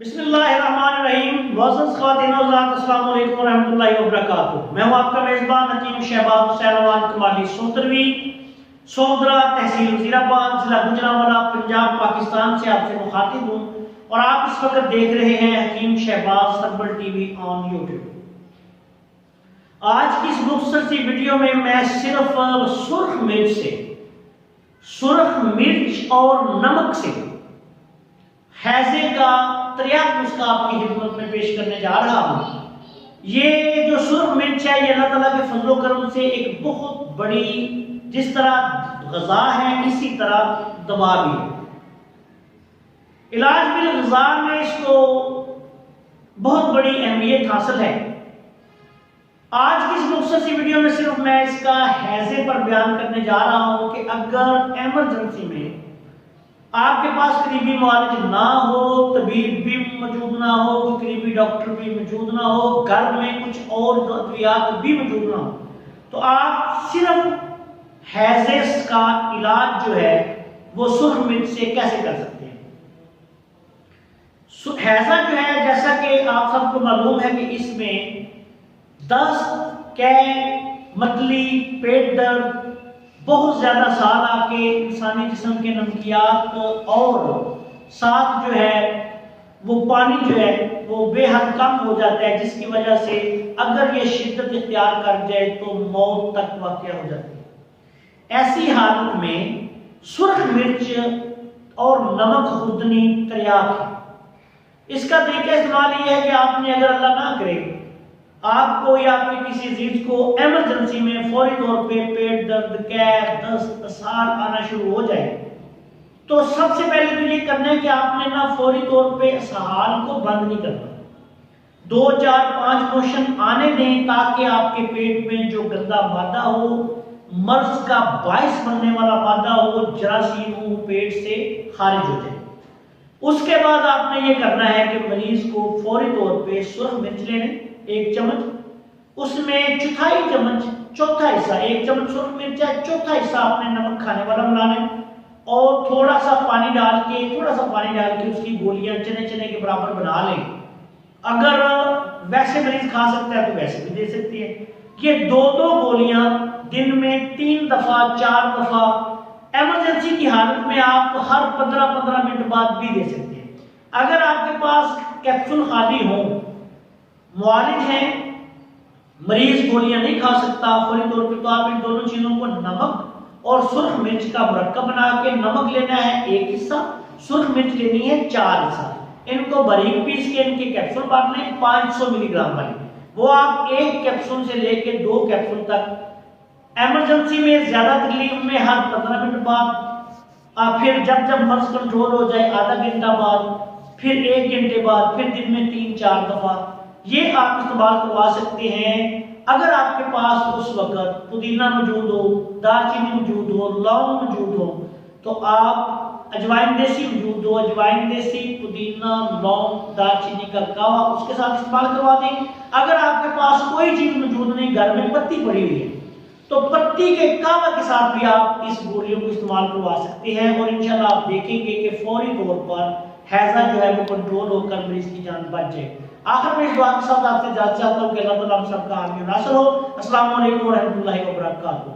بسم اللہ الرحمن الرحیم۔ معزز خواتین و حضرات، السلام علیکم ورحمۃ اللہ وبرکاتہ۔ میں ہوں آپ کا میزبان حکیم شہباز حسین روان کمالی سوتروی، سودرا تحصیل وزیر آباد، ضلع گوجرانوالہ، پنجاب، پاکستان سے آپ سے مخاطب ہوں اور آپ اس وقت دیکھ رہے ہیں Hakeem Shahbaz herbal T V on YouTube. آج کی اس مختصر سی ویڈیو میں صرف سرخ مرچ اور نمک سے ہیضے کا تریاق نسخہ آپ کی خدمت میں پیش کرنے جا رہا ہوں۔ یہ جو سرخ مرچ ہے یہ اللہ تعالیٰ کے فضل و کرم سے ایک بہت بڑی، جس طرح غذا ہے اسی طرح دوا بھی ہے۔ علاج بالغذا میں اس کو بہت بڑی اہمیت حاصل ہے۔ آج کی اس مختصر سی ویڈیو میں صرف میں اس کا ہیضے پر بیان کرنے جا رہا ہوں کہ اگر ایمرجنسی میں آپ کے پاس قریبی معالج نہ ہو، طبیب بھی موجود نہ ہو، کوئی قریبی ڈاکٹر بھی موجود نہ ہو، گھر میں کچھ اور ادویات بھی موجود نہ ہو، تو آپ صرف ہیضے کا علاج جو ہے وہ سرخ مرچ سے کیسے کر سکتے ہیں۔ ہیضہ جو ہے، جیسا کہ آپ سب کو معلوم ہے کہ اس میں دست، قے، متلی، پیٹ درد، بہت زیادہ سال آ کے انسانی جسم کے نمکیات اور ساتھ جو ہے وہ پانی جو ہے وہ بے حد کم ہو جاتا ہے، جس کی وجہ سے اگر یہ شدت اختیار کر جائے تو موت تک واقع ہو جاتی ہے۔ ایسی حالت میں سرخ مرچ اور نمک خوردنی تریاق ہے۔ اس کا طریقہ استعمال یہ ہے کہ آپ نے اگر اللہ نہ کرے آپ کو یا آپ کے کسی عزیز کو ایمرجنسی میں فوری طور پہ پیٹ درد، قے، دست، اسہال آنا شروع ہو جائے تو سب سے پہلے تو یہ کرنا ہے کہ آپ نے نہ فوری طور پہ اسہال کو بند نہیں کرنا، 2، 4، 5 موشن آنے دیں تاکہ آپ کے پیٹ میں جو گندا مادہ ہو، مرض کا باعث بننے والا مادہ ہو، جراثیم ہو، پیٹ سے خارج ہو جائے۔ اس کے بعد آپ نے یہ کرنا ہے کہ مریض کو فوری طور پہ سرخ مرچ لینے 1 چمچ، اس میں چوتھائی چمچ، چوتھا حصہ، 1 چمچ سرخ مرچ ہے، چوتھا حصہ آپ نے نمک کھانے والا ملانا ہے اور تھوڑا سا پانی ڈال کے اس کی گولیاں چنے کے برابر بنا لیں۔ اگر ویسے مریض کھا سکتا ہے تو ویسے بھی دے سکتی ہے۔ یہ 2 گولیاں دن میں 3 دفعہ 4 دفعہ، ایمرجنسی کی حالت میں آپ ہر 15 منٹ بعد بھی دے سکتے ہیں۔ اگر آپ کے پاس کیپسول خالی ہوں، معالج ہیں، مریض گولیاں نہیں کھا سکتا فوری طور پہ، تو آپ ان دونوں چیزوں کو نمک اور سرخ مرچ کا مرکب بنا کے، نمک لینا ہے 1 حصہ، سرخ مرچ لینی ہے 4 حصہ، ان کو باریک پیس کے ان کے کیپسول بنا لیں 500 ملی گرام والی، وہ آپ 1 کیپسول سے لے کے 2 کیپسول تک ایمرجنسی میں زیادہ تکلیف میں ہر 15 منٹ بعد، پھر جب مرض کنٹرول ہو جائے آدھا گھنٹہ بعد، پھر 1 گھنٹے بعد، پھر دن میں 3-4 دفعہ یہ آپ استعمال کروا سکتے ہیں۔ اگر آپ کے پاس اس وقت پودینہ موجود ہو، دارچینی موجود ہو، لونگ موجود ہو، تو آپ اجوائن دیسی موجود ہو، اجوائن دیسی، پودینہ، لونگ، دارچینی کا کہوا اس کے ساتھ استعمال کروا دیں۔ اگر آپ کے پاس کوئی چیز موجود نہیں، گھر میں پتی پڑی ہوئی ہے، تو پتی کے کہوا کے ساتھ بھی آپ اس گولیوں کو استعمال کروا سکتے ہیں اور انشاءاللہ آپ دیکھیں گے کہ فوری طور پر ہیضہ جو ہے وہ کنٹرول ہو کر مریض کی جان بچ جائے۔ آخر میں اس دعا کے ساتھ آپ سے اجازت چاہتا ہوں کہ اللہ تعالیٰ ہم سب کا حامی و ناصر ہو۔ السلام علیکم ورحمۃ اللہ وبرکاتہ۔